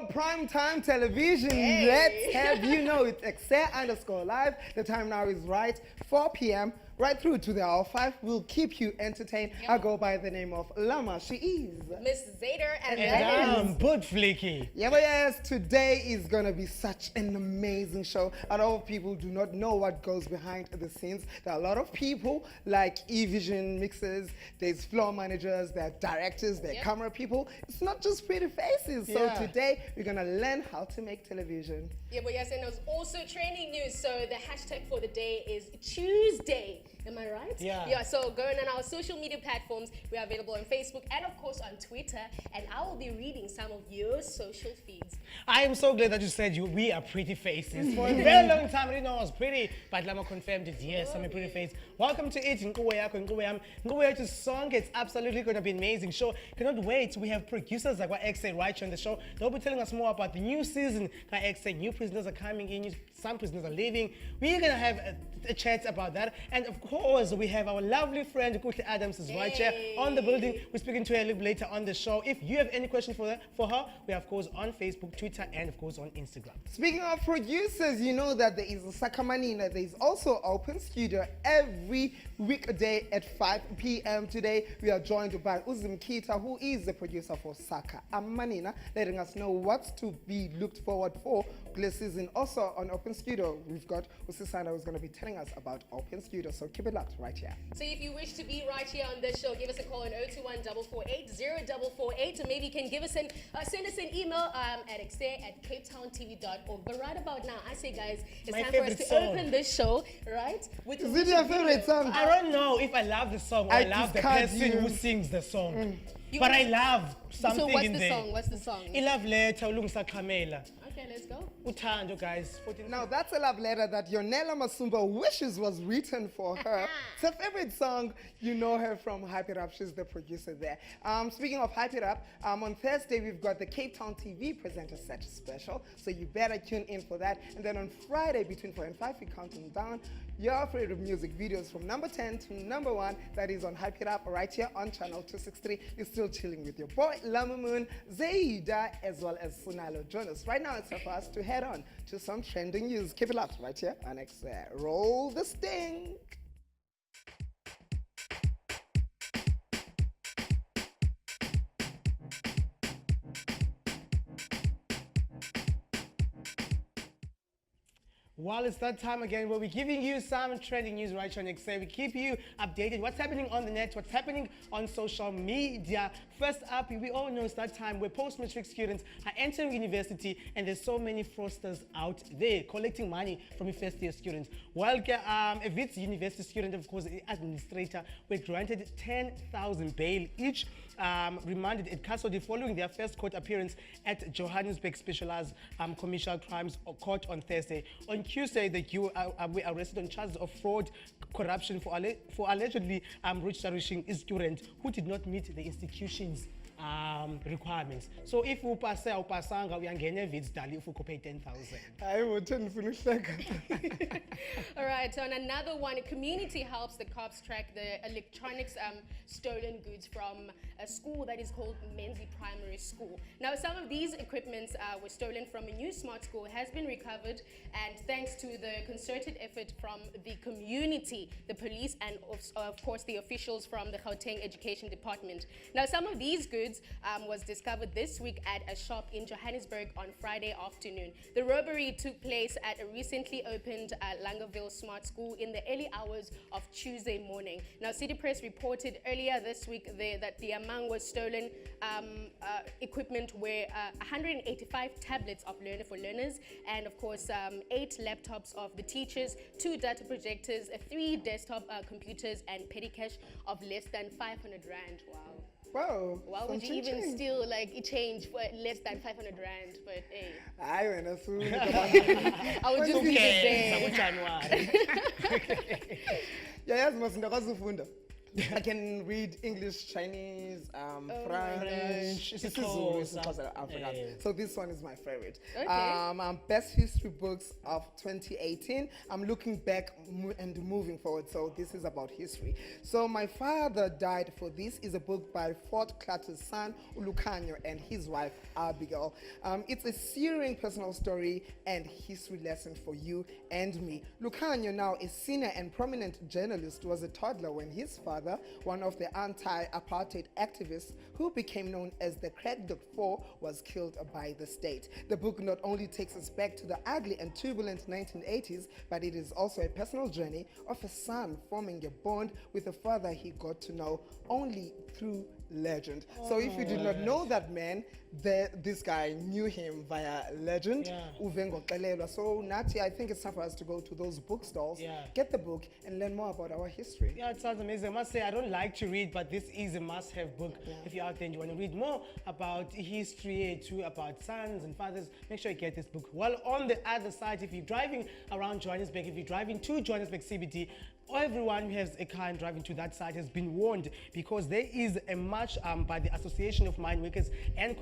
for primetime television. Hey. Let's have you know it's Ekse_live. The time now is right, 4 p.m. Right through to the hour 5. We'll keep you entertained. Yep. I go by the name of Llama. She is Miss Zaida and I'm Bud Flicky. Yeah, but yes, today is going to be such an amazing show. A lot of people do not know what goes behind the scenes. There are a lot of people like E-Vision mixers, there's floor managers, there are directors, there are camera people. It's not just pretty faces. So today, we're going to learn how to make television. Yeah, but yes, and there's also training news. So the hashtag for the day is Tuesday. Am I right? Yeah. Yeah, so going on our social media platforms, we are available on Facebook and of course on Twitter. And I will be reading some of your social feeds. I am so glad that you said we are pretty faces. For a very long time, I didn't know I was pretty, but Llama confirmed it. Yes, I'm a pretty face. Welcome to it. Nkqubo song. It's absolutely going to be an amazing show. Cannot wait. We have producers like Ekse right here on the show. They'll be telling us more about the new season. Like Ekse, new prisoners are coming in. Some prisoners are leaving. We're going to have a chat about that. And of course, we have our lovely friend Kuhle Adams is right here on the building. We're speaking to her a little later on the show. If you have any questions for her, we are of course on Facebook, Twitter, and of course on Instagram. Speaking of producers, you know that there is Sakha Amanina. There is also Open Studio every weekday at 5 p.m. Today, we are joined by Uzimkita, who is the producer for Sakha Amanina, letting us know what's to be looked forward for this season. Also on Open Studio, we've got Usisana who's going to be telling us about Open Studio. So keep it locked right here. So if you wish to be right here on this show, give us a call on 021 448 0448, or maybe you can give us send us an email at ekse@capetowntv.org. But right about now, I say, guys, it's My time for us to favorite song. open this show, right? With Is it your favorite song? I don't know if I love the song or I love the discard person you. who sings the song. You But wanna- I love something So what's in the there. song? What's the song? I love letter ulungisa Kamela. Okay, let's go. Uthando, guys. 14 Now that's a love letter that Yonela Masumba wishes was written for her. It's her favorite song. You know her from Hype It Up. She's the producer there. Speaking of Hype It Up, on Thursday we've got the Cape Town TV Presenter Set Special. So you better tune in for that. And then on Friday between 4 and 5 we're counting down your favorite music videos from number 10 to number 1. That is on Hype It Up right here on channel 263. You're still chilling with your boy Llama Zaida, as well as Sinalo. Join us right now. It's time for us to head on to some trending news. Keep it up right here on Ekse. Roll the sting. Well, it's that time again where we're giving you some trending news right here on Ekse. We keep you updated. What's happening on the net, what's happening on social media. First up, we all know it's that time where post-matric students are entering university and there's so many fraudsters out there collecting money from first-year students. Well, a Wits University student, of course, the administrator, were granted 10,000 bail each, remanded at custody following their first court appearance at Johannesburg Specialized Commercial Crimes Court on Thursday. On Tuesday, the were arrested on charges of fraud, corruption for allegedly registering a student who did not meet the institution's requirements. So if you pass upasanga, we are getting Wits dali if you pay 10,000. I will turn finish. All right, so on another one, community helps the cops track the electronics stolen goods from a school that is called Menzi Primary School. Now, some of these equipments were stolen from a new smart school, has been recovered, and thanks to the concerted effort from the community, the police, and of course the officials from the Gauteng Education Department. Now, some of these goods was discovered this week at a shop in Johannesburg on Friday afternoon. The robbery took place at a recently opened Langerville Smart School in the early hours of Tuesday morning. Now, City Press reported earlier this week that the among was stolen equipment were 185 tablets of Learner for Learners, and of course 8 laptops of the teachers, 2 data projectors, 3 desktop computers, and petty cash of less than 500 rand. Wow. Whoa. Why would you even steal like a change for less than 500 rand? But hey, I went as soon. I would just leave it there. Yeah, yes, masindakwazi ufunda. I can read English, Chinese, my French, gosh. isiZulu, Xhosa. Afrikaans. Yeah. So this one is my favorite. Okay. Best history books of 2018. I'm looking back and moving forward. So this is about history. So My Father Died for This is a book by Fort Clutter's son, Ulukanyo, and his wife, Abigail. It's a searing personal story and history lesson for you and me. Lukanyo, now a senior and prominent journalist, was a toddler when his father, one of the anti-apartheid activists who became known as the Crack Dog 4, was killed by the state. The book not only takes us back to the ugly and turbulent 1980s, but it is also a personal journey of a son forming a bond with a father he got to know only through legend. So if you did not know that man, this guy knew him via legend. Yeah. Uvengo Kelelwa. So Nati, I think it's time for us to go to those bookstores, Yeah. get the book, and learn more about our history. Yeah, it sounds amazing. I must say, I don't like to read, but this is a must-have book. If you're out there and you want to read more about history, too, about sons and fathers, make sure you get this book. While on the other side, if you're driving around Johannesburg, if you're driving to Johannesburg CBD, everyone who has a car and driving to that side has been warned, because there is a march by the Association of Mine Workers and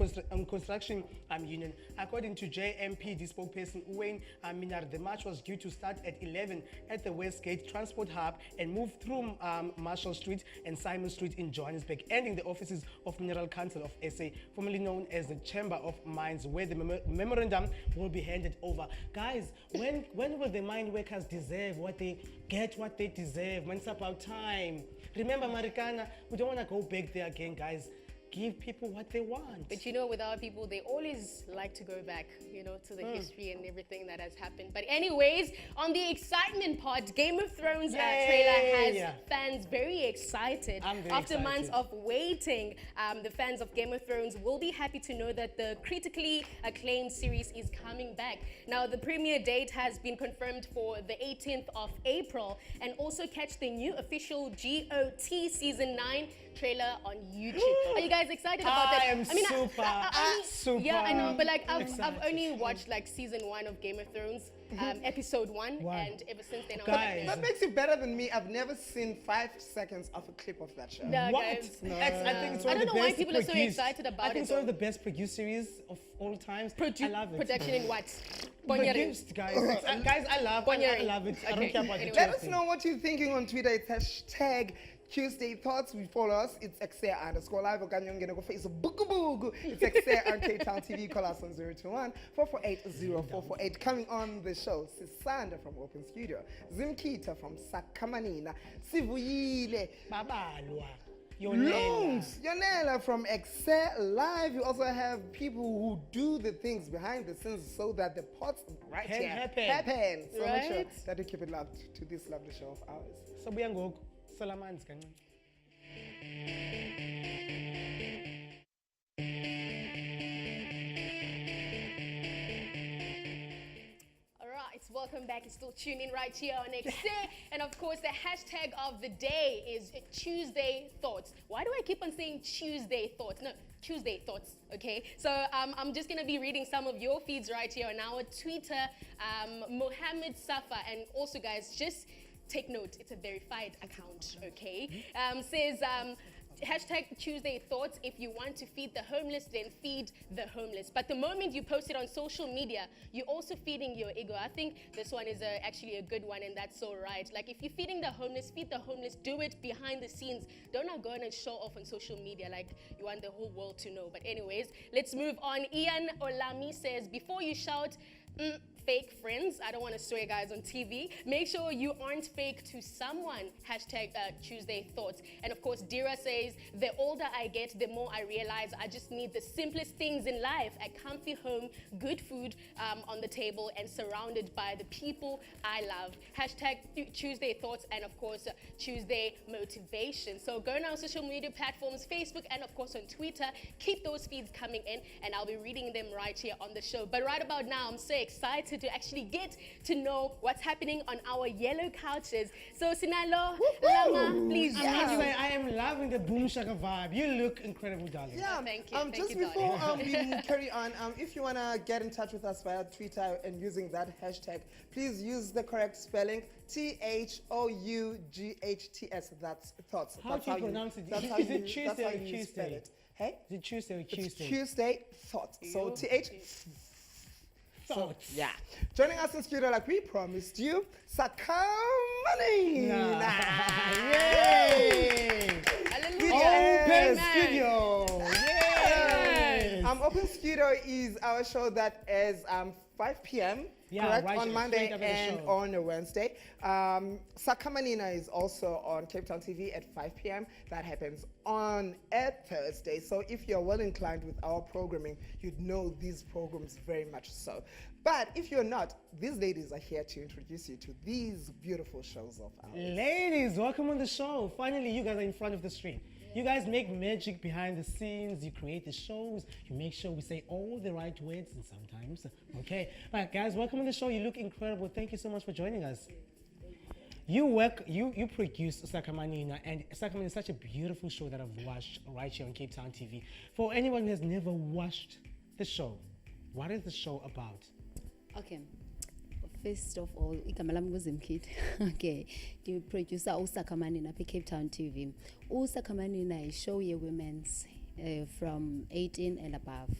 Construction Union. According to JMP, the spokesperson Wayne Minar, the march was due to start at 11 at the Westgate Transport Hub and move through Marshall Street and Simon Street in Johannesburg, ending the offices of Mineral Council of SA, formerly known as the Chamber of Mines, where the memorandum will be handed over. Guys, when will the mine workers deserve what they get, what they deserve? When it's about time. Remember, Marikana, we don't want to go back there again, guys. Give people what they want. But you know, with our people, they always like to go back, you know, to the history and everything that has happened. But anyways, on the excitement part, Game of Thrones trailer has fans very excited. After excited. months of waiting, the fans of Game of Thrones will be happy to know that the critically acclaimed series is coming back. Now, the premiere date has been confirmed for the 18th of April, and also catch the new official GOT Season 9 trailer on YouTube. Are you guys excited about that? I am super. Yeah, I know, but like I've excited. only watched like season 1 of Game of Thrones, episode 1, and ever since then, Guys. That makes you better than me. I've never seen 5 seconds of a clip of that show. No, What? guys. I think it's one I of don't the know why best people are so produced- excited about I think it, it's one of though. the best produced series of all times. I love it. Production in what? Produced, guys. Guys, I love it. I love it. I don't Okay, care about anyway. the Let us know what you're thinking on Twitter. It's hashtag Tuesday Thoughts. We follow us. It's Ekse_live. Okanye ungene ku Facebook. It's Ekse on K-Town TV. Call us on 021-448-0448. Coming on the show, Sisanda from Open Studio, Zimkita from Sakha, Amanina, Sivuyile, Babalwa. Lungs, Yonela from Ekse Live. You also have people who do the things behind the scenes so that the pots Can here happen. So make sure Right? that you keep it loved to this lovely show of ours. So buya ngoku. Salamanzi kancane. Welcome back. You're still tuned in right here on Ekse. And of course, the hashtag of the day is Tuesday Thoughts. Why do I keep on saying Tuesday Thoughts? No, Tuesday Thoughts, okay? So I'm just going to be reading some of your feeds right here on our Twitter, Mohammed Safa. And also, guys, just take note, it's a verified account, okay? Says, hashtag Tuesday Thoughts. If you want to feed the homeless, then feed the homeless. But the moment you post it on social media, you're also feeding your ego. I think this one is actually a good one, and that's so right. Like, if you're feeding the homeless, feed the homeless. Do it behind the scenes. Don't now go and show off on social media like you want the whole world to know. But anyways, let's move on. Ian Olami says, before you shout, fake friends, I don't want to swear, guys, on TV. Make sure you aren't fake to someone. Hashtag Tuesday Thoughts. And of course, Dira says, the older I get, the more I realize I just need the simplest things in life. A comfy home, good food on the table, and surrounded by the people I love. Hashtag Tuesday Thoughts, and of course, Tuesday Motivation. So go on our social media platforms, Facebook, and of course on Twitter. Keep those feeds coming in, and I'll be reading them right here on the show. But right about now, I'm so excited excited to actually get to know what's happening on our yellow couches. So Sinalo, Llama, please. Anyway, I am loving the boom shaka vibe. You look incredible, darling. Yeah, Thank you, thank just you, before we carry on, if you want to get in touch with us via Twitter and using that hashtag, please use the correct spelling, THOUGHTS. That's thoughts. How do you pronounce it? That's how Is it you, Tuesday that's how or you Tuesday? spell it. Hey? Is it Tuesday or It's Tuesday? Tuesday thoughts. So TH. Thoughts. Yeah. Joining us in studio like we promised you, Sakha. Yay! Open studio. Yes. Open Studio is our show that is 5 p.m. Yeah, correct, right, on straight Monday after the and show. on a Wednesday. Amanina is also on Cape Town TV at 5 p.m. That happens on a Thursday. So if you're well inclined with our programming, you'd know these programs very much so. But if you're not, these ladies are here to introduce you to these beautiful shows of ours. Ladies, welcome on the show. Finally, you guys are in front of the screen. You guys make magic behind the scenes. You create the shows. You make sure we say all the right words and sometimes. Okay. But guys, welcome on the show. You look incredible. Thank you so much for joining us. You produce Amanina, and Amanina is such a beautiful show that I've watched right here on Cape Town TV. For anyone who has never watched the show, what is the show about? Okay. First of all, igama lami nguZimkhid. Okay. Ngiproducer uSakha Amanina apha Cape Town TV. uSakha Amanina is show ye women's from 18 and above.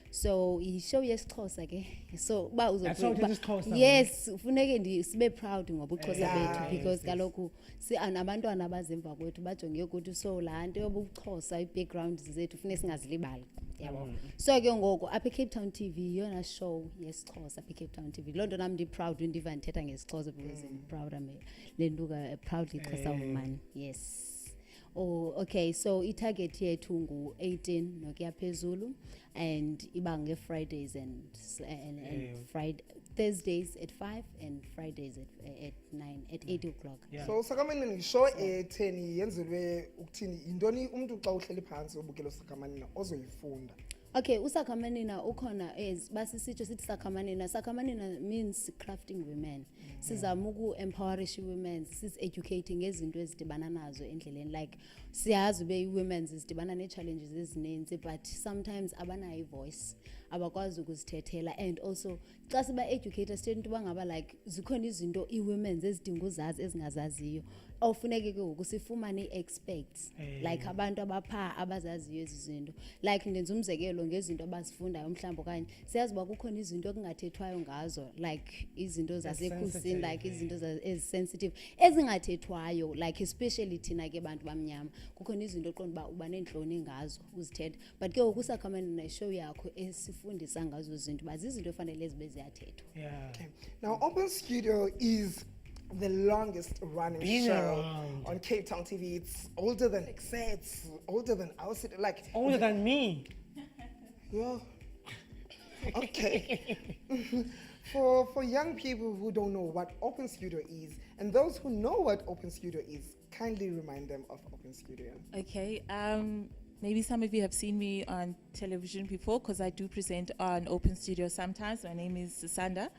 So ishow yesiXhosa ke. So ba That's how it is Xhosa. yes, ufuneke sibe proud ngobuXhosa Yeah. bethu because kaloku anabantwana abazemva kwethu bajonge ukuthi so laa nto yobuXhosa i-background zethu funeka singazilibali. Yabo. So ke ngoku apha Cape Town TV yona show yesiXhosa apha Cape Town TV. Loo nto nam ndi-proud ndiva ndithetha ngesiXhosa because I'm proud le nto proudly Xhosa woman. Yes. Oh, okay, so i-target yethu ngu-18 nokuya phezulu and iba nge-Fridays and Thursdays at 5 and Fridays at 9 at 8 o'clock. Yeah. So Amanina show etheni yenzelwe ukuthini yintoni umuntu xa uhleli phansi ubukela Amanina ozoyifunda. Okay, uSakha Amanina ukhona basisitsho sithi Sakha Amanina. Sakha Amanina means crafting women. Sizama uku-empowerish women, sis-educating ngezinto ezidibana nazo endleleni. Like siyazi ube women zidibana ne-challenges ezininzi, but sometimes abanayo i-voice, abakwazi ukuzithethela. And also xa siba-educator sithetha into bangaba like zikhona izinto i-women ezidinga uzazi ezingazaziyo. Awufuneke ke ngoku sifumane i-experts like abantu abapha abazaziyo ezi zinto. Like ndenza umzekelo ngezinto abazifundayo mhlawumbi okanye siyazi uba kukhona izinto ekungathethwayo ngazo like izinto zasekhusini like izinto ezisensitive ezingathethwayo like especially thina ke bantu bamnyama kukhona izinto oqonda uba uba neentloni ngazo uzithetha but ke ngoku uSakha Amanina show yakho esifundisa ngazo zinto uba zizinto efanele zibe ziyathethwa. Yeah. Okay. Now, Open Studio is the longest running Been show around. on Cape Town TV. It's older than Ekse, it's older than our city. Like, Older than me. yeah. Okay. For young people who don't know what Open Studio is, and those who know what Open Studio is, kindly remind them of Open Studio. Okay, maybe some of you have seen me on television before because I do present on Open Studio sometimes. My name is Sanda,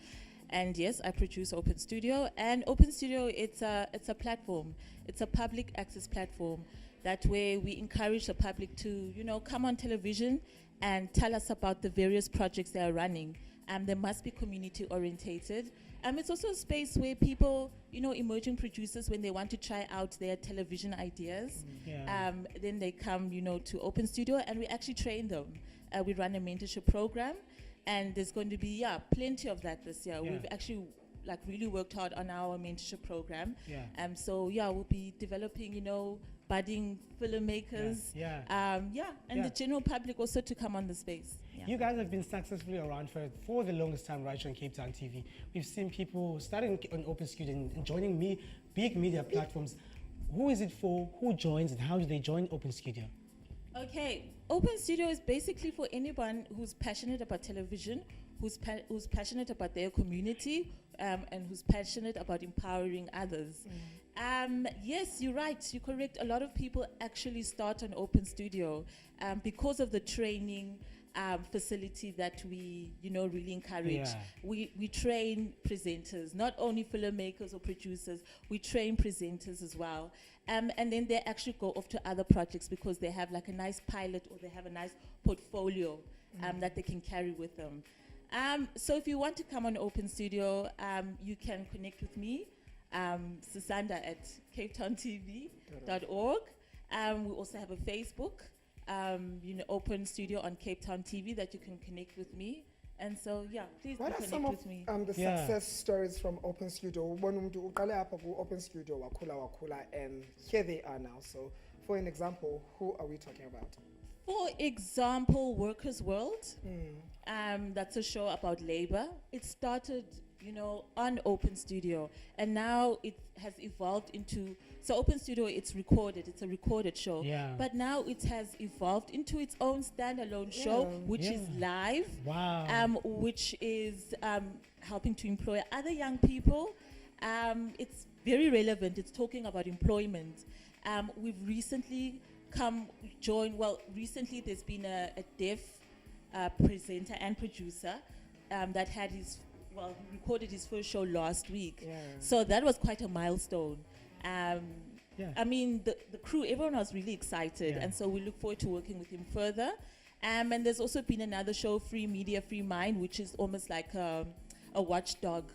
and yes, I produce Open Studio. And Open Studio, it's a platform. It's a public access platform that way we encourage the public to, come on television and tell us about the various projects they are running. They must be community orientated. It's also a space where people, emerging producers, when they want to try out their television ideas, then they come, to Open Studio and we actually train them. We run a mentorship program and there's going to be, plenty of that this year. Yeah. We've actually really worked hard on our mentorship program. Yeah. So we'll be developing, budding filmmakers. And the general public also to come on the space. Yeah. You guys have been successfully around for the longest time right here on Cape Town TV. We've seen people starting on Open Studio and joining big media platforms. Who is it for? Who joins and how do they join Open Studio? Okay, Open Studio is basically for anyone who's passionate about television, who's passionate about their community, and who's passionate about empowering others. Yes, you're right, you're correct. A lot of people actually start on Open Studio because of the training, facility that we, really encourage. Yeah. We train presenters, not only filmmakers or producers, we train presenters as well. And then they actually go off to other projects because they have like a nice pilot or they have a nice portfolio that they can carry with them. So if you want to come on Open Studio, you can connect with me, Sasanda at capetowntv.org. We also have a Facebook, Open Studio on Cape Town TV that you can connect with me. And so, yeah, please What do are connect some of with me. the success stories from Open Studio? When umuntu uqale apha ku Open Studio wakula, and here they are now. So, for an example, who are we talking about? For example, Workers' World, that's a show about labor. It started, on Open Studio, and now it has evolved into, so Open Studio, it's a recorded show. Yeah. But now it has evolved into its own standalone show, which is live. Wow. Which is helping to employ other young people. It's very relevant. It's talking about employment. We've recently recently there's been a deaf presenter and producer that had he recorded his first show last week. Yeah. So that was quite a milestone. Yeah. I mean, the crew, everyone was really excited, Yeah. and so we look forward to working with him further. And there's also been another show, Free Media, Free Mind, which is almost like a watchdog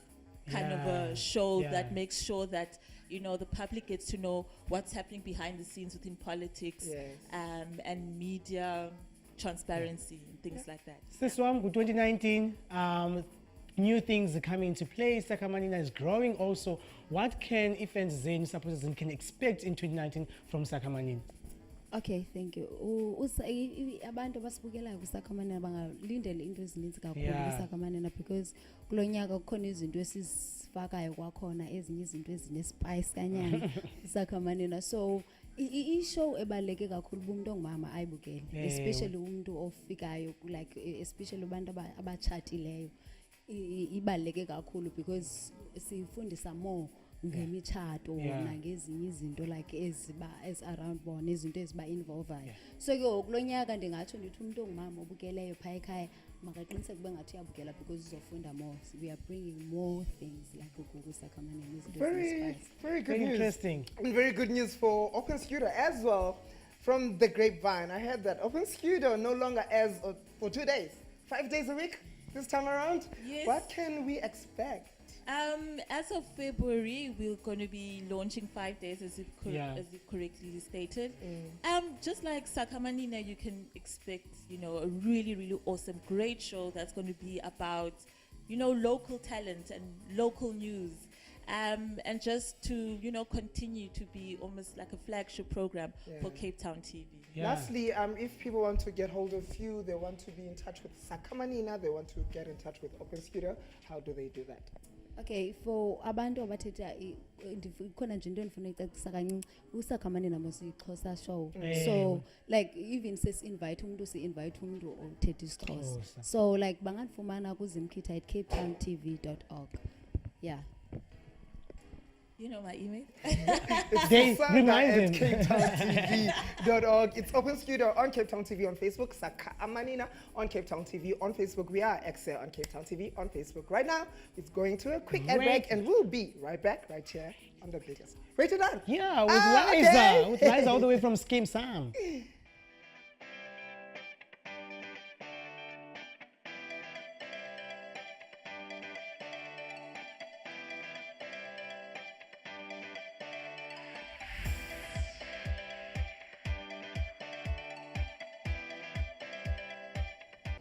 kind of a show that makes sure that the public gets to know what's happening behind the scenes within politics, and media transparency and things like that. This one, 2019, new things are coming into place. Sakha Amanina is growing also. What can Ifans Zane supporters can expect in 2019 from Sakha Amanina? Okay, thank you. Abantu abasibukelayo kuSakha Amanina bangalindela into ezininzi kakhulu kuSakha Amanina because kulo nyaka kukhona izinto esizifakayo kwakhona ezinye izinto ezine-spice kanyana kuSakha Amanina. So i-show ebaluleke kakhulu umuntu ongumama ayibukele, especially umuntu ofikayo, like especially abantu abatshatileyo. Ibaluleke kakhulu because sifundisa more ngemitshato nangezinye izinto like around bona, izinto eziba involvayo. So ke kulo nyaka ndingatsho ndithi umuntu ongumama obukeleyo phaya ekhaya makaqiniseke kube ngathi uyabukela because uzofunda more. We are bringing more things like Sakha Amanina. Very good news. Interesting. And very good news for Open Studio as well. From the grapevine, I heard that Open Studio no longer airs for 2 days, 5 days a week this time around. Yes. What can we expect? As of February, we're going to be launching 5 days, as you've correctly stated. Just like Sakha Amanina, you can expect, a really, really awesome, great show that's going to be about, local talent and local news. And just to, continue to be almost like a flagship program for Cape Town TV. Yeah. Lastly, if people want to get hold of you, they want to be in touch with Sakha Amanina, they want to get in touch with Open Studio, how do they do that? Okay, for abantu abathetha khona nje into endifuna uyicacisa kancinci uSakha Amanina mosixhosa show. So like even invite umuntu si-invite umuntu othetha isiXhosa. So like bangandifumana kuzimkhitha at capetowntv.org. Yeah. You know my email? They remind at them. capetowntv.org. It's Open Studio on Cape Town TV on Facebook. Sakha Amanina on Cape Town TV on Facebook. We are Ekse on Cape Town TV on Facebook. Right now, it's going to a quick ad break, and we'll be right back right here on the biggest. Rated R. Yeah, with Liza. Okay. With Liza all the way from Skim Sam.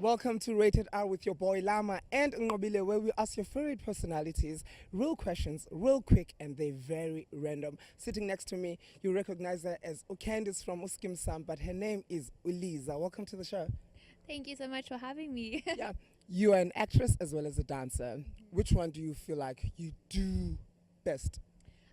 Welcome to Rated R with your boy Llama and Ngobile, where we ask your favorite personalities real questions, real quick, and they're very random. Sitting next to me, you recognize her as Candice from Uskim Sam, but her name is Uliza. Welcome to the show. Thank you so much for having me. Yeah, you are an actress as well as a dancer. Which one do you feel like you do best?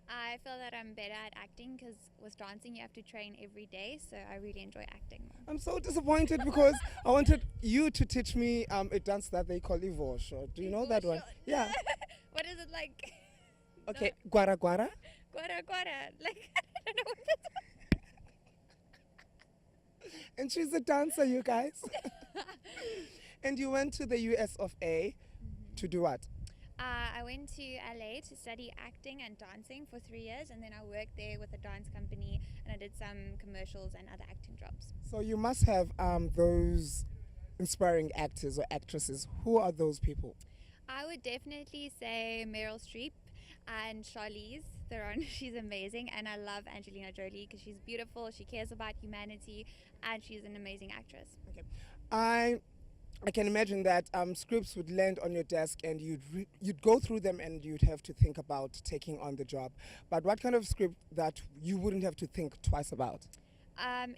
I feel that I'm better at acting because with dancing you have to train every day, so I really enjoy acting more. I'm so disappointed because I wanted you to teach me a dance that they call Ivosho. Do you know that one? Yeah. What is it like? Okay, Guara Guara. Guara guara. Like, I don't know what that's. And she's a dancer, you guys. And you went to the US of A to do what? I went to LA to study acting and dancing for 3 years, and then I worked there with a dance company, and I did some commercials and other acting jobs. So you must have those inspiring actors or actresses. Who are those people? I would definitely say Meryl Streep and Charlize Theron. She's amazing, and I love Angelina Jolie because she's beautiful, she cares about humanity, and she's an amazing actress. Okay. I can imagine that scripts would land on your desk and you'd go through them and you'd have to think about taking on the job. But what kind of script that you wouldn't have to think twice about?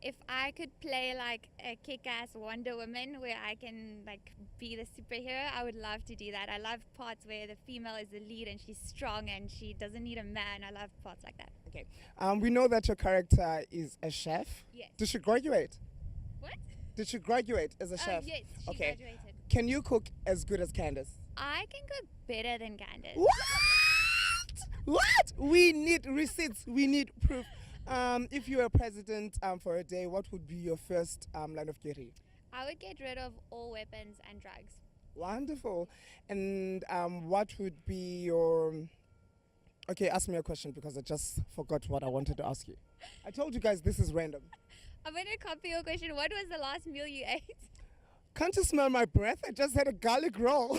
If I could play like a kick-ass Wonder Woman where I can like be the superhero, I would love to do that. I love parts where the female is the lead and she's strong and she doesn't need a man. I love parts like that. Okay. We know that your character is a chef. Yes. Did she graduate? What? Did she graduate as a chef? Yes, she Okay. graduated. Can you cook as good as Candace? I can cook better than Candace. What? We need receipts. We need proof. If you were president for a day, what would be your first line of duty? I would get rid of all weapons and drugs. Wonderful. And what would be your... Okay, ask me a question because I just forgot what I wanted to ask you. I told you guys this is random. I'm going to copy your question. What was the last meal you ate? Can't you smell my breath? I just had a garlic roll.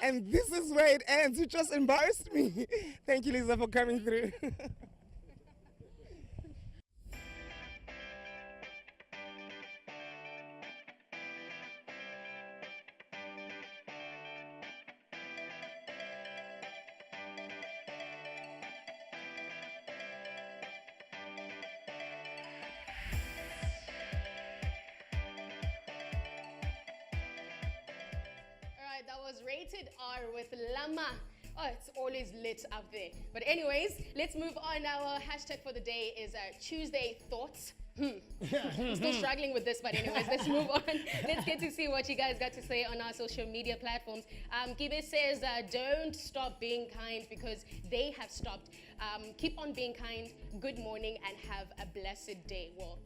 And this is where it ends. You just embarrassed me. Thank you, Lisa, for coming through. That was Rated R with Llama. Oh, it's always lit up there. But anyways, let's move on. Our hashtag for the day is Tuesday Thoughts. I'm still struggling with this, but anyways, let's move on. Let's get to see what you guys got to say on our social media platforms. Gibe says, don't stop being kind because they have stopped. Keep on being kind. Good morning and have a blessed day. Well,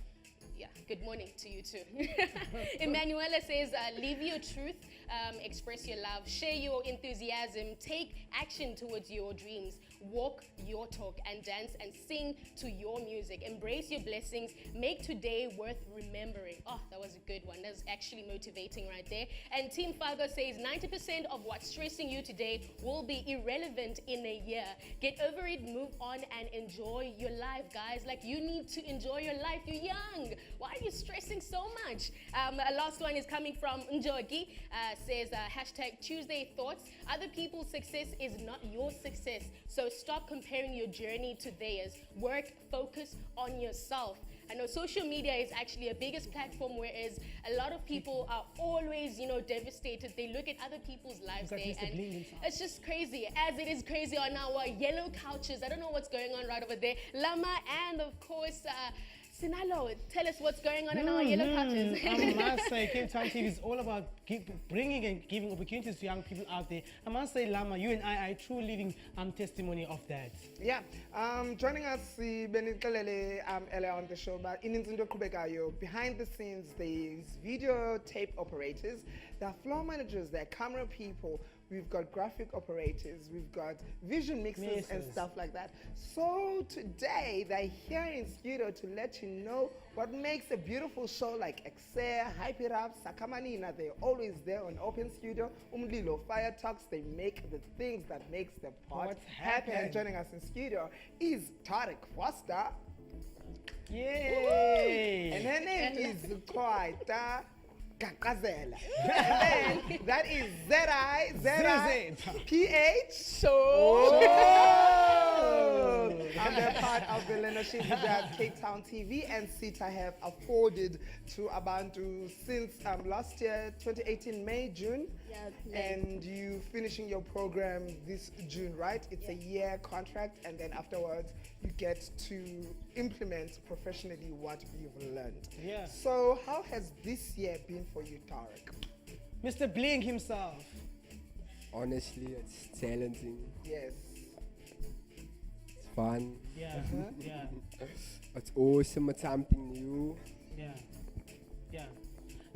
yeah, good morning to you too. Emanuela says, live your truth, express your love, share your enthusiasm, take action towards your dreams, walk your talk and dance and sing to your music. Embrace your blessings, make today worth remembering. Oh, that was a good one. That's actually motivating right there. And Team Fargo says 90% of what's stressing you today will be irrelevant in a year. Get over it, move on and enjoy your life, guys. Like, you need to enjoy your life. You're young. Why are you stressing so much? Last one is coming from Njogi. Says hashtag Tuesday Thoughts. Other people's success is not your success. So stop comparing your journey to theirs. Work, focus on yourself. I know social media is actually a biggest platform, whereas a lot of people are always, devastated. They look at other people's lives there, and it's just crazy. As it is crazy on our yellow couches. I don't know what's going on right over there. Llama and of course, Sinalo, tell us what's going on in our yellow couches. I must say, Cape Town TV is all about bringing and giving opportunities to young people out there. I must say, Llama, you and I are true living testimony of that. Yeah, joining us earlier on the show, but behind the scenes, there's video tape operators, there are floor managers, there are camera people, we've got graphic operators, we've got vision mixers and stuff like that. So today, they're here in studio to let you know what makes a beautiful show like Ekse, Hype It Up, Sakha, Amanina. They're always there on Open Studio. Umlilo, Fire Talks, they make the things that makes the pot happen. And joining us in studio is Tarek Foster. Yay! And her name is Kwaita Kakazela. And then that is Z-I-P-H. So. I'm a part of the leadership that Cape Town TV and SITA have afforded to Abantu since last year, 2018, May, June. Yeah, and you finishing your program this June, right? It's a year contract, and then afterwards you get to implement professionally what you've learned. Yeah. So how has this year been for you, Tarek? Mr. Bling himself. Honestly, it's challenging. Yes. It's fun. Yeah. Yeah. It's awesome. It's something new. Yeah. Yeah.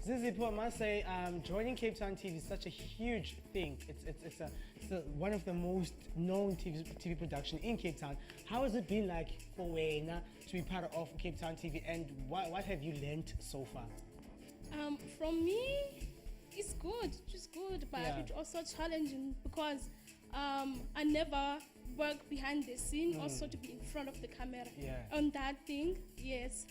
Zizi, I must say, joining Cape Town TV is such a huge thing. It's one of the most known TV production in Cape Town. How has it been like for Wena to be part of Cape Town TV, and what have you learned so far? From me, it's good, just good, but it's also challenging because I never work behind the scene, also to be in front of the camera on that thing. Yes.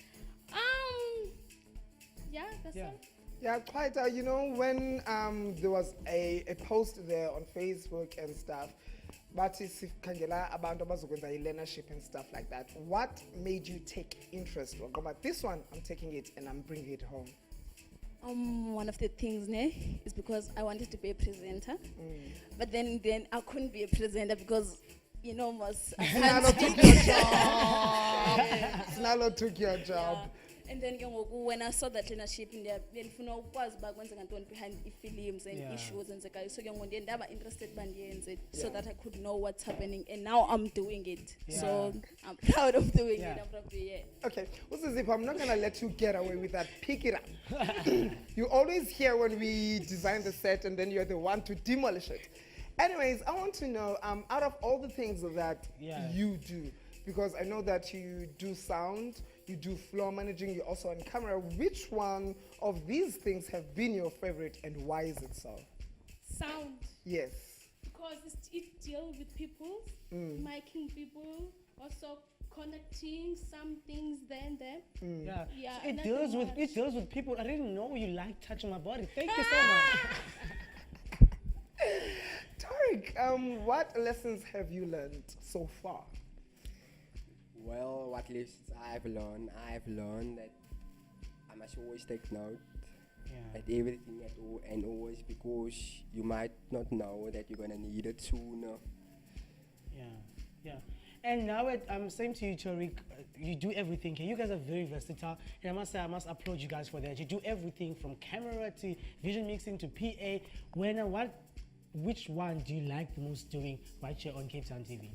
Yeah, that's all. Yeah, quite. You know, when there was a post there on Facebook and stuff, but sikhangela abantu abazokwenza i-learnership and stuff like that. What made you take interest? But this one, I'm taking it and I'm bringing it home. One of the things is because I wanted to be a presenter, but then I couldn't be a presenter because Sinalo took your job. Sinalo took your job. Yeah. And then when I saw that leadership in there, then was behind the films and issues and so I was interested so that I could know what's happening, and now I'm doing it. So I'm proud of doing it. I'm probably, Okay, I'm not gonna let you get away with that. Pick it up. You always hear when we design the set, and then you're the one to demolish it. Anyways, I want to know, out of all the things that you do, because I know that you do sound, you do floor managing, you're also on camera, which one of these things have been your favorite, and why is it so? Sound. Yes. Because it deals with people, miking people, also connecting some things there and there. So it deals with people. I didn't know you like touching my body. Thank you so much. Tariq, what lessons have you learned so far? Well, what lessons I've learned that I must always take note at everything at all, and always, because you might not know that you're gonna need it sooner. Yeah. And now, same to you, Tariq. You do everything. You guys are very versatile, and I must say, I must applaud you guys for that. You do everything from camera to vision mixing to PA. Which one do you like the most doing right here on Cape Town TV?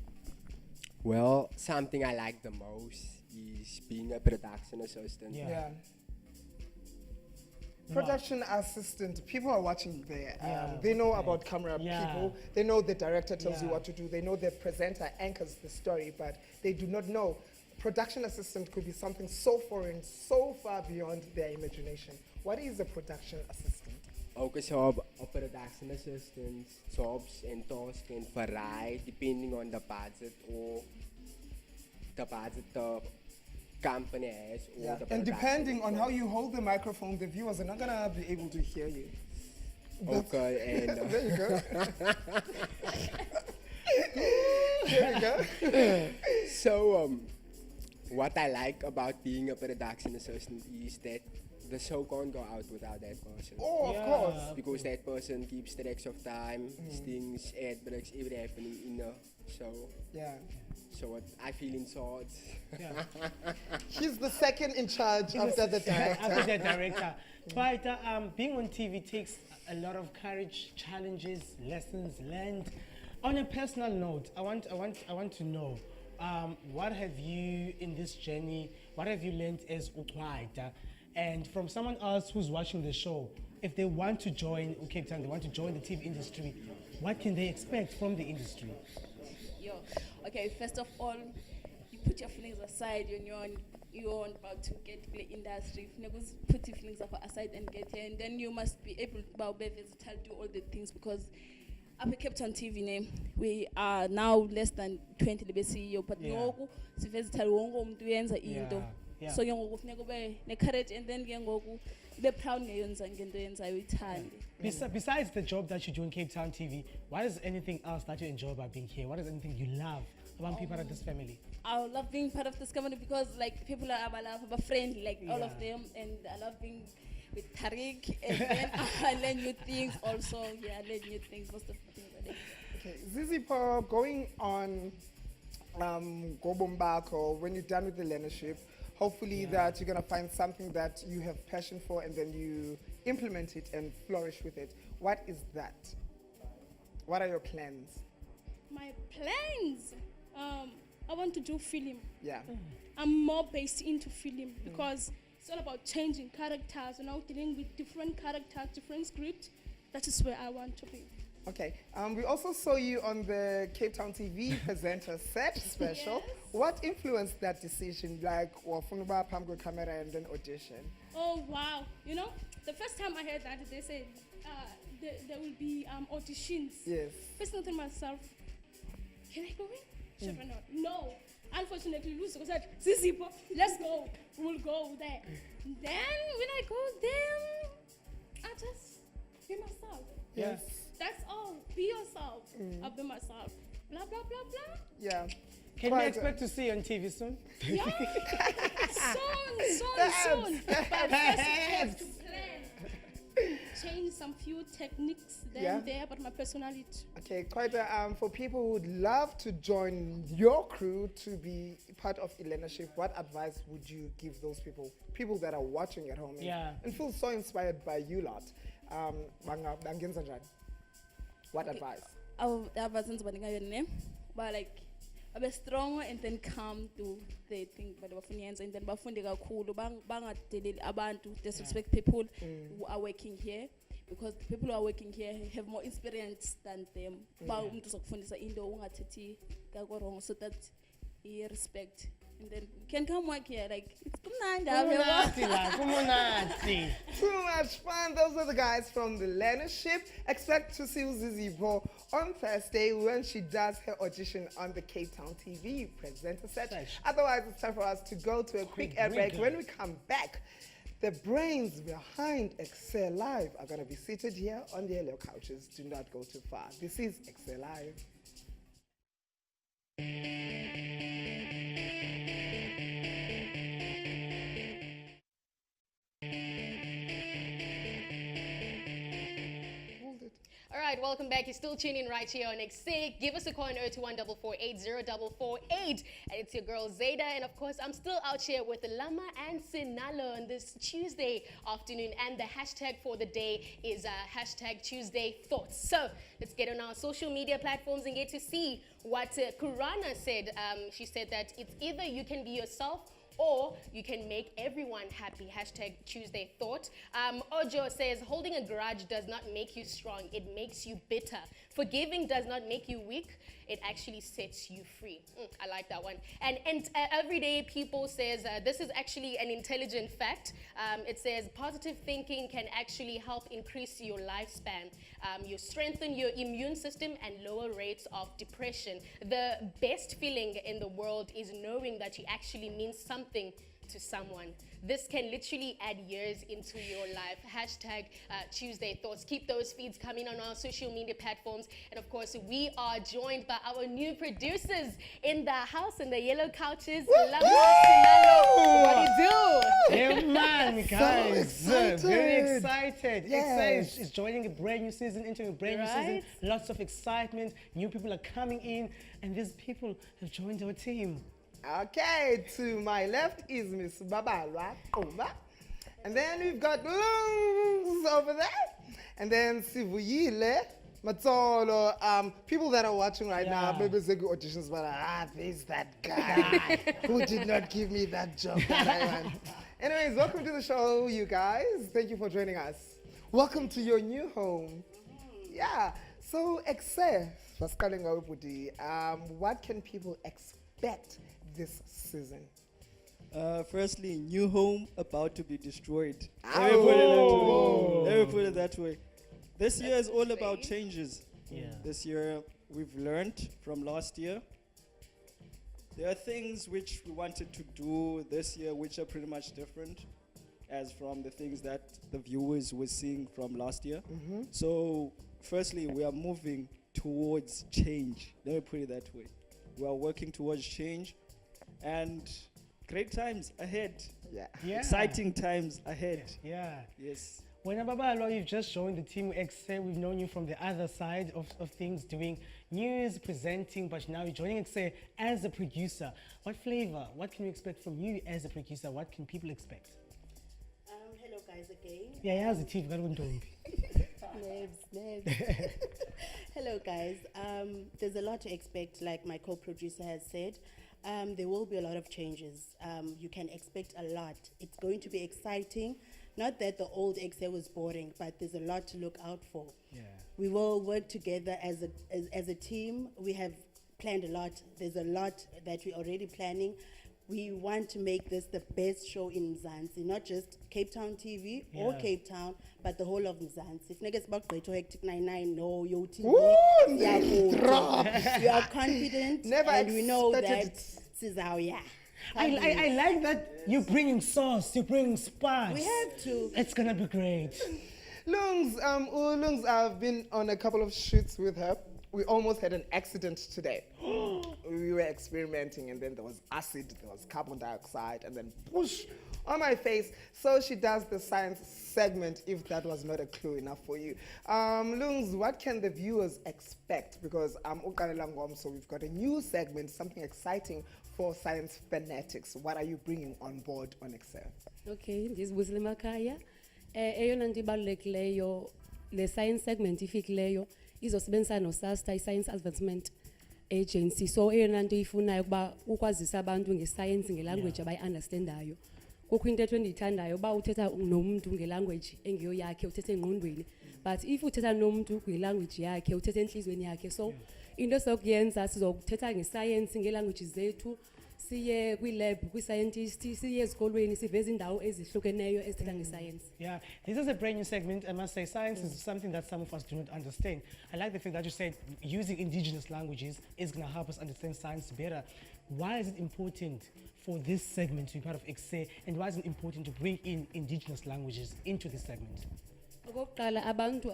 Well, something I like the most is being a production assistant. Yeah. Production assistant, people are watching there. They know about camera people. They know the director tells you what to do. They know the presenter anchors the story, but they do not know production assistant could be something so foreign, so far beyond their imagination. What is a production assistant? Ook is a production assistant jobs and tasks can vary depending on the budget or the budget the company has or the and depending on how you hold the microphone, the viewers are not gonna be able to hear you. Okay, and there you go. There you go. So what I like about being a production assistant is that the show can't go out without that person. Oh, of course. Because that person keeps tracks of time, stings, ad breaks, everything happening in the show. Yeah. So what I feel in charge. He's the second in charge after the director. After the director. But being on TV takes a lot of courage, challenges, lessons learned. On a personal note, I want to know, what have you in this journey? What have you learned as Ukwaita? And from someone else who's watching the show, if they want to join Cape Town, they want to join the TV industry, what can they expect from the industry? Okay, first of all, you put your feelings aside when you're about to get to the industry. Put your feelings aside and get here, and then you must be able to do all the things, because up at Cape Town TV, we are now less than 20 CEO, but no, it's versatile. So ke ngoku kufuneka ube ne-courage, and then ke ngoku ube proud ngento yenzayo uyithande. Besides the job that you do in Cape Town TV, what is anything else that you enjoy about being here? What is anything you love about being part of this family? I love being part of this family because people are friendly, all of them, and I love being with Tariq, and then I learn new things also. I learn new things, most of the things I learn. Okay, Zizi, going on Gobombako, when you're done with the learnership, hopefully that you're going to find something that you have passion for, and then you implement it and flourish with it. What is that? What are your plans? My plans? I want to do film. Yeah. I'm more based into film because it's all about changing characters, dealing with different characters, different scripts. That is where I want to be. Okay. We also saw you on the Cape Town TV presenter set special. Yes. What influenced that decision? Like, wafunba pamgo camera and then audition. Oh wow! The first time I heard that, they said there will be auditions. Yes. First thing I thought to myself, can I go in? Should I not? No. Unfortunately, Lucy said, Sisipo, let's go. We'll go there. Then when I go there, I just be myself. Yes. That's all. Be yourself. I'll be myself. Blah blah blah blah. Yeah. Can we expect to see you on TV soon? Yeah. soon. But first I have to plan. Change some few techniques there, but my personality. Okay, quite for people who would love to join your crew to be part of leadership, what advice would you give those people that are watching at home and feel so inspired by you lot? What advice? Advice but like be strong and then come to the thing but and then bafunde kakhulu bangadeleli abantu disrespect people who are working here, because the people who are working here have more experience than them. Umuntu uzokufundisa into ungathethi kako wrong, so that he respect and then you can come work here. Like it's too much fun. Those are the guys from the leadership. Expect to see Zizipo on Thursday when she does her audition on the Cape Town TV presenter set. Otherwise, it's time for us to go to a quick ad break. When we come back, the brains behind Ekse Live are going to be seated here on the yellow couches. Do not go too far. This is Ekse Live. All right, welcome back. You're still tuning in right here on Ekse. Give us a call on 02144804448. And it's your girl Zaida. And of course, I'm still out here with Llama and Sinalo on this Tuesday afternoon. And the hashtag for the day is hashtag Tuesday Thoughts. So let's get on our social media platforms and get to see what Kurana said. She said that it's either you can be yourself or you can make everyone happy. Hashtag Tuesday Thought. Ojo says, holding a grudge does not make you strong. It makes you bitter. Forgiving does not make you weak. It actually sets you free. I like that one. And Everyday People says, this is actually an intelligent fact. It says, positive thinking can actually help increase your lifespan. You strengthen your immune system and lower rates of depression. The best feeling in the world is knowing that you actually mean something to someone. This can literally add years into your life. Hashtag Tuesday Thoughts. Keep those feeds coming on our social media platforms. And of course, we are joined by our new producers in the house, in the yellow couches. Llama, Sinalo. What do you do? Hey man, guys. So very excited. Yes. Ekse is joining a brand new season, entering a brand new season. Lots of excitement. New people are coming in. And these people have joined our team. Okay, to my left is Miss Babalwa Kumba. And then we've got Lungs over there. And then Sivuyile Matsolo. People that are watching right now, maybe they go auditions, but there's that guy who did not give me that job that I want. Anyways, welcome to the show, you guys. Thank you for joining us. Welcome to your new home. Yeah. So, Ekse, what can people expect this season? Firstly, new home about to be destroyed. Oh. Let me put it that way. This year is all about changes. Yeah. This year we've learned from last year. There are things which we wanted to do this year which are pretty much different as from the things that the viewers were seeing from last year. So firstly, we are moving towards change. Let me put it that way. We are working towards change. And great times ahead. Yeah. Exciting times ahead. Yeah. Yes. When Babalo, you've just joined the team Ekse. We've known you from the other side of things, doing news, presenting, but now you're joining Ekse as a producer. What flavor? What can we expect from you as a producer? What can people expect? Hello guys again. Yeah, how's the team? Nerves. Hello guys. There's a lot to expect, like my co-producer has said. There will be a lot of changes. You can expect a lot. It's going to be exciting. Not that the old Ekse was boring, but there's a lot to look out for. Yeah. We will work together as a team. We have planned a lot. There's a lot that we're already planning. We want to make this the best show in Mzansi, not just Cape Town TV or Yeah. Cape Town, but the whole of Mzansi. If niggas about to Hectic 99, no, yo TV. Ooh, We are good. We are confident Never and we know expected that this is our yeah. I like that you're bringing sauce, you're bringing spice. We have to. It's gonna be great. Lungs, Lungs, I've been on a couple of shoots with her. We almost had an accident today. We were experimenting and then there was acid, there was carbon dioxide, and then push on my face. So she does the science segment, if that was not a clue enough for you. Lungs, what can the viewers expect? Because so we've got a new segment, something exciting for science fanatics. What are you bringing on board on Ekse? Okay, ndizibuzile emakhaya. Eyona nto ibalulekileyo le science segment ifikileyo izosebenzisana noSASTA i-Science Advancement Agency. So eyona nto ifunayo kuba ukwazisa abantu ngescience ngelanguage abayi-understandayo. Kukho into endiyithandayo uba uthetha nomuntu ngelanguage engeyo yakhe uthetha engqondweni. But if uthetha nomuntu ngelanguage yakhe uthetha enhlizweni yakhe. So into sokuyenza sizokuthetha ngescience ngelanguages zethu. Siye kwi-lab, kwi-scientist, siye ezikolweni, siveze indawo ezihlukeneyo ezithetha nge-science. Yeah, this is a brand new segment. I must say, science is something that some of us do not understand. I like the fact that you said using indigenous languages is going to help us understand science better. Why is it important for this segment to be part of Ekse, and why is it important to bring in indigenous languages into this segment? Okokuqala abantu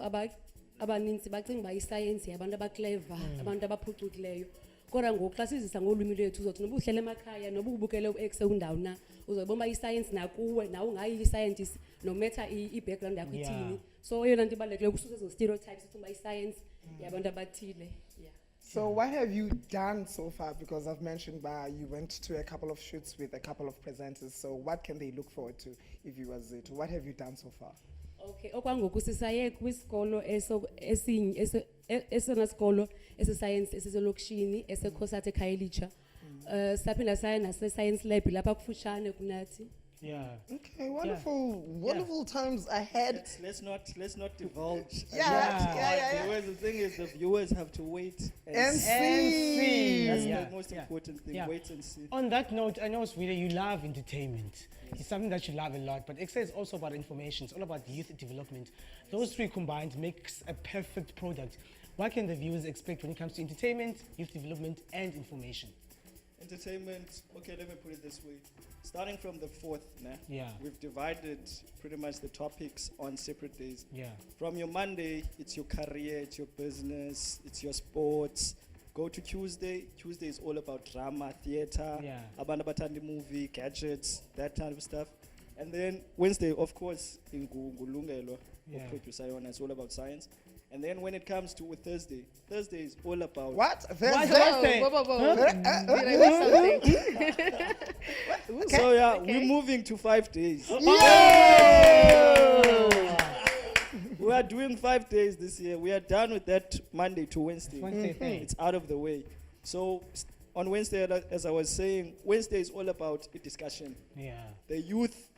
abaninzi bacinga uba i-science yabantu abaclever, abantu abaphucukileyo. Kodwa ngoku xa sizisa ngolwimi lwethu uzothi noba uhlele emakhaya noba ubukele u-Ekse undawo na uzobona i-science nakuwe nawe ungayi i-scientist no matter i-background yakho ithini. So eyona nto ibalulekileyo kususa ezo stereotypes ukuba i-science yabantu abathile. Yeah. So what have you done so far? Because I've mentioned you went to a couple of shoots with a couple of presenters. So what can they look forward to if you was it? What have you done so far? Okay, okwangoku sisaye kwisikolo esona sikolo ese-science esiselokishini esekhosathe ekhayelitsha. Saphinda saya nase-science lab lapha kufutshane kunathi. Yeah. Okay, wonderful times ahead. Let's not divulge. Yeah. Viewers, the thing is, the viewers have to wait And see. That's the most important thing. Yeah. Wait and see. On that note, I know, Sweden, you love entertainment. It's something that you love a lot, but Ekse is also about information. It's all about youth development. Those three combined makes a perfect product. What can the viewers expect when it comes to entertainment, youth development, and information? Entertainment, okay, let me put it this way. Starting from the 4th, we've divided pretty much the topics on separate days. Yeah. From your Monday, it's your career, it's your business, it's your sports. Go to Tuesday. Tuesday is all about drama, theater, abantu abathanda movie, gadgets, that kind of stuff. And then Wednesday, of course, in Gulungelo, producer, it's all about science. And then when it comes to Thursday, Thursday is all about... What? Thursday? Whoa. Did I miss something? So we're moving to 5 days. We are doing 5 days this year. We are done with that Monday to Wednesday. It's out of the way. So on Wednesday, as I was saying, Wednesday is all about a discussion. Yeah. The youth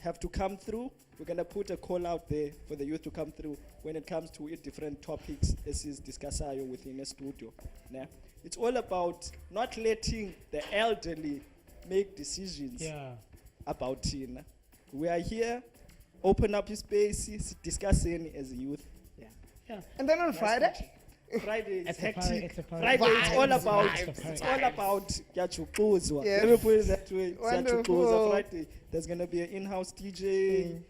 have to come through. We're going to put a call out there for the youth to come through when it comes to different topics as is discussed within a studio. Nah. It's all about not letting the elderly make decisions about Tina. We are here, open up your space, discussing as a youth. Yeah. And then on Friday? Friday is hectic. It's a Friday it's all about Yachukluzwa. Let me put it that way. Wonderful. Friday there's gonna be an in-house DJ,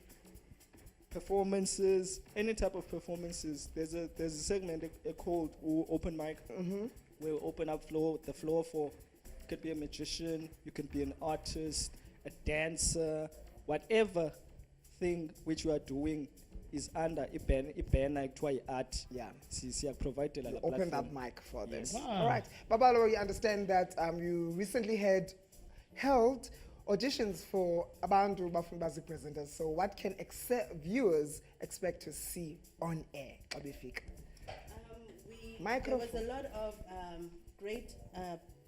performances, any type of performances. There's a segment called open mic. We'll open up the floor for, you could be a magician, you can be an artist, a dancer, whatever thing which you are doing is under a try art. Yeah. Provided a Open platform. that mic for them. Yes. All right. Babalo, you understand that you recently held auditions for Abantu Bafumbazi presenters. So what can viewers expect to see on air? There was a lot of great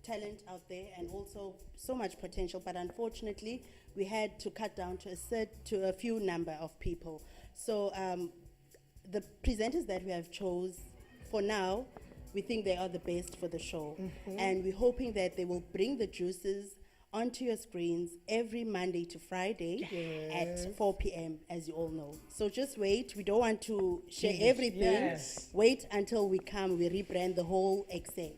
talent out there and also so much potential, but unfortunately we had to cut down to a few number of people. So the presenters that we have chose for now, we think they are the best for the show. And we're hoping that they will bring the juices onto your screens every Monday to Friday at 4 p.m., as you all know. So just wait. We don't want to share everything. Yes. Wait until we come. We rebrand the whole Ekse.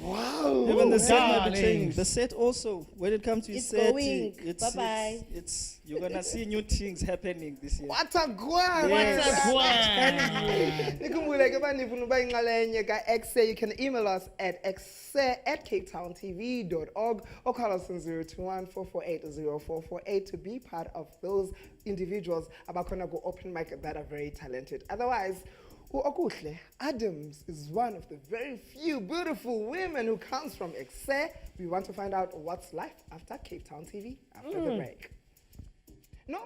Wow. Even the set might be Darlings. changing. The set also, when it comes to It's set, going. Bye-bye. It's you're gonna see new things happening this year. What a guan! Yes. Nikhumbule ke banifuna ukuba ingxalenye ka-Ekse, you can email us at ekse@capetowntv.org or call us on 021-448-0448 to be part of those individuals abakhona ku-open mic that are very talented. Otherwise, Kuhle Adams is one of the very few beautiful women who comes from Ekse. We want to find out what's life after Cape Town TV after the break. No?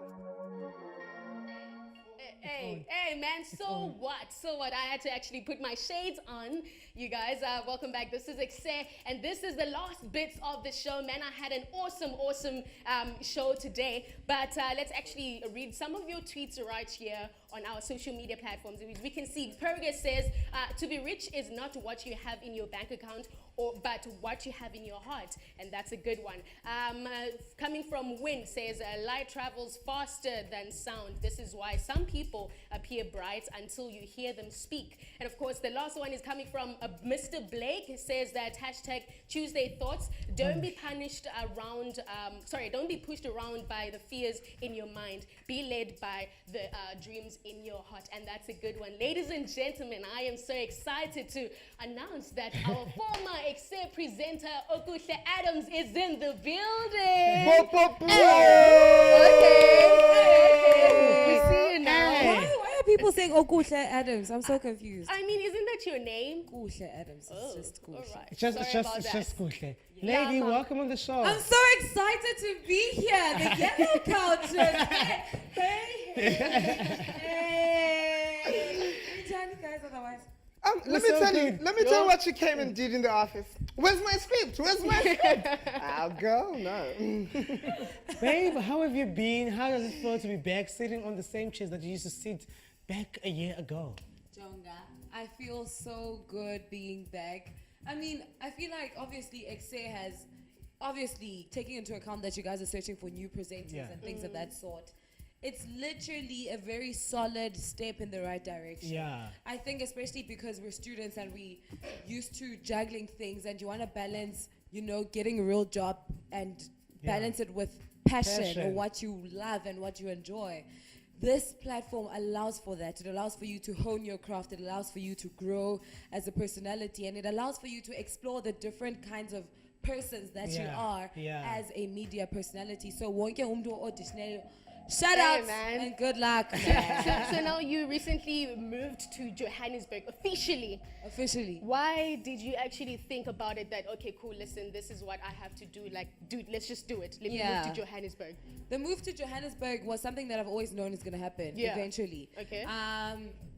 Hey, man, so what? So what? I had to actually put my shades on. You guys, welcome back. This is Ekse, and this is the last bits of the show. Man, I had an awesome show today. But let's actually read some of your tweets right here on our social media platforms. We can see Perga says, to be rich is not what you have in your bank account, but what you have in your heart. And that's a good one. Coming from Win says, light travels faster than sound. This is why some people appear bright until you hear them speak. And of course, the last one is coming from Mr. Blake. He says that hashtag Tuesday Thoughts. Don't be punished around, don't be pushed around by the fears in your mind. Be led by the dreams in your heart. And that's a good one. Ladies and gentlemen, I am so excited to announce that our former Ekse presenter, Kuhle Adams, is in the building. We see you now. Why are people saying Kuhle Adams? I'm so confused. I mean, isn't that your name? Kuhle Adams. It's just Kuhle. All right. It's just Kuhle. Lady, Llama. welcome on the show. I'm so excited to be here. The yellow couches. Hey. Tell you guys otherwise. Let me tell you what you came and did in the office. Where's my script? I'll go. No. Babe, how have you been? How does it feel to be back sitting on the same chairs that you used to sit back a year ago? Jonga, I feel so good being back. I mean, I feel like obviously Ekse has taking into account that you guys are searching for new presenters and things of that sort. It's literally a very solid step in the right direction. Yeah. I think especially because we're students and we used to juggling things and you want to balance, getting a real job and balance it with passion or what you love and what you enjoy. This platform allows for that. It allows for you to hone your craft. It allows for you to grow as a personality, and it allows for you to explore the different kinds of persons that you are as a media personality. So wonke umntu auditionayo. Shout out, man. And good luck. So now you recently moved to Johannesburg officially. Why did you actually think about it that, okay, cool, listen, this is what I have to do. Like, dude, let's just do it. Let me move to Johannesburg. The move to Johannesburg was something that I've always known is going to happen eventually. Okay.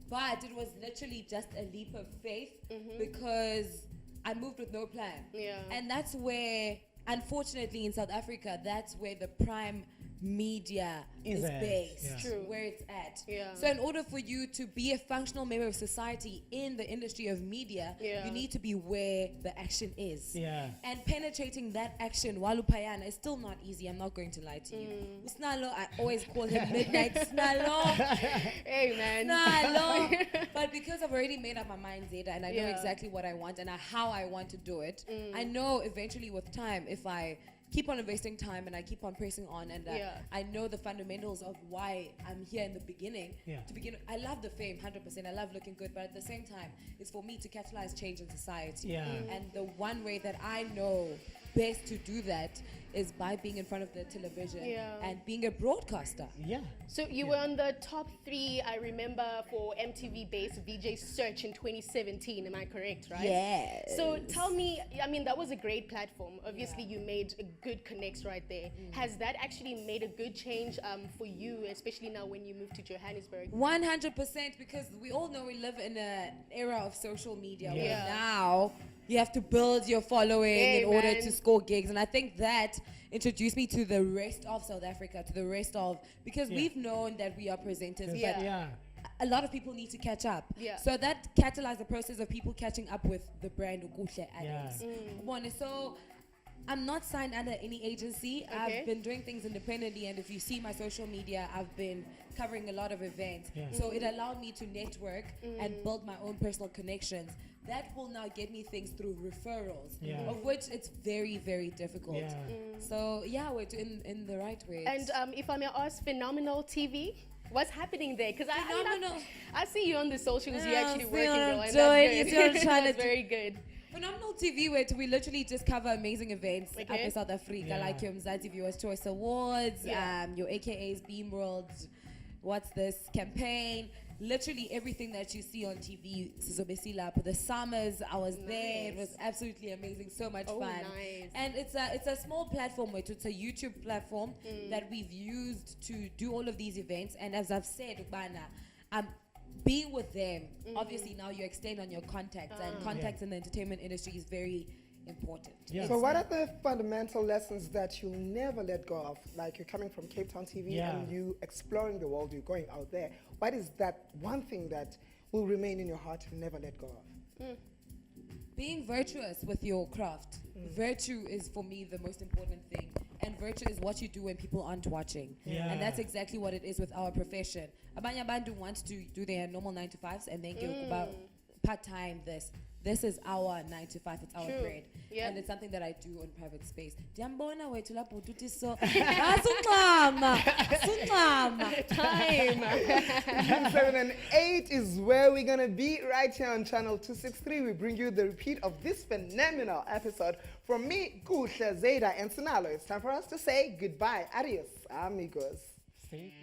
But it was literally just a leap of faith because I moved with no plan. Yeah. And that's where, unfortunately, in South Africa, that's where the prime media is based, where it's at. So in order for you to be a functional member of society in the industry of media, you need to be where the action is. And penetrating that action, Walupayana, is still not easy. I'm not going to lie to you. Sinalo, I always call him Midnight Sinalo. Hey, man. Sinalo. But because I've already made up my mind, Zaida, and I know exactly what I want and how I want to do it, I know eventually with time, if I keep on investing time and I keep on pressing on and I know the fundamentals of why I'm here in the beginning. To begin, I love the fame 100%. I love looking good, but at the same time, it's for me to catalyze change in society. And the one way that I know best to do that is by being in front of the television and being a broadcaster. So you were on the top 3, I remember, for MTV-based VJ Search in 2017. Am I correct, right? Yes. So tell me, I mean, that was a great platform. Obviously, you made a good connects right there. Has that actually made a good change for you, especially now when you moved to Johannesburg? 100%, because we all know we live in an era of social media where now you have to build your following Hey, in order man. to score gigs. And I think that introduced me to the rest of South Africa, to the rest of, because we've known that we are presenters, but Yeah. a lot of people need to catch up. Yeah. So that catalyzed the process of people catching up with the brand Kuhle Adams. So I'm not signed under any agency. Okay. I've been doing things independently, and if you see my social media, I've been covering a lot of events. Yeah. So it allowed me to network and build my own personal connections. That will now get me things through referrals, of which it's very, very difficult. Yeah. So yeah, we're in the right way. And if I may ask, Phenomenal TV, what's happening there? Because Phenomenal. I see you on the socials. You're Yeah, actually see working, what girl, I'm and doing, that's you see what I'm good. trying to That's do. very good. Phenomenal TV, where we literally just cover amazing events up Okay. in South Africa, Yeah. like your Mzansi Viewers Choice Awards, Yeah. your AKA's Beam World, what's this campaign, literally everything that you see on TV. The summers, I was there. It was absolutely amazing, so much Oh, fun. nice. And it's a small platform, where it's a YouTube platform that we've used to do all of these events. And as I've said, Ubana, being with them, obviously now you extend on your contacts, and contacts in the entertainment industry is very important. Yeah. So what are the fundamental lessons that you'll never let go of? Like you're coming from Cape Town TV and you exploring the world, you're going out there. What is that one thing that will remain in your heart and never let go of? Being virtuous with your craft. Virtue is, for me, the most important thing. And virtue is what you do when people aren't watching. Yeah. And that's exactly what it is with our profession. Abanye abantu wants to do their normal 9 to 5s and then go about part-time this. This is our 9 to 5, it's our True. bread. Yep. And it's something that I do on private space. Diyambona wethu lapho uthi so. Asuncama. Between 7 and 8 is where we're going to be right here on Channel 263. We bring you the repeat of this phenomenal episode. From me, Kuhle, Zaida, and Sinalo. It's time for us to say goodbye. Adios, amigos. See?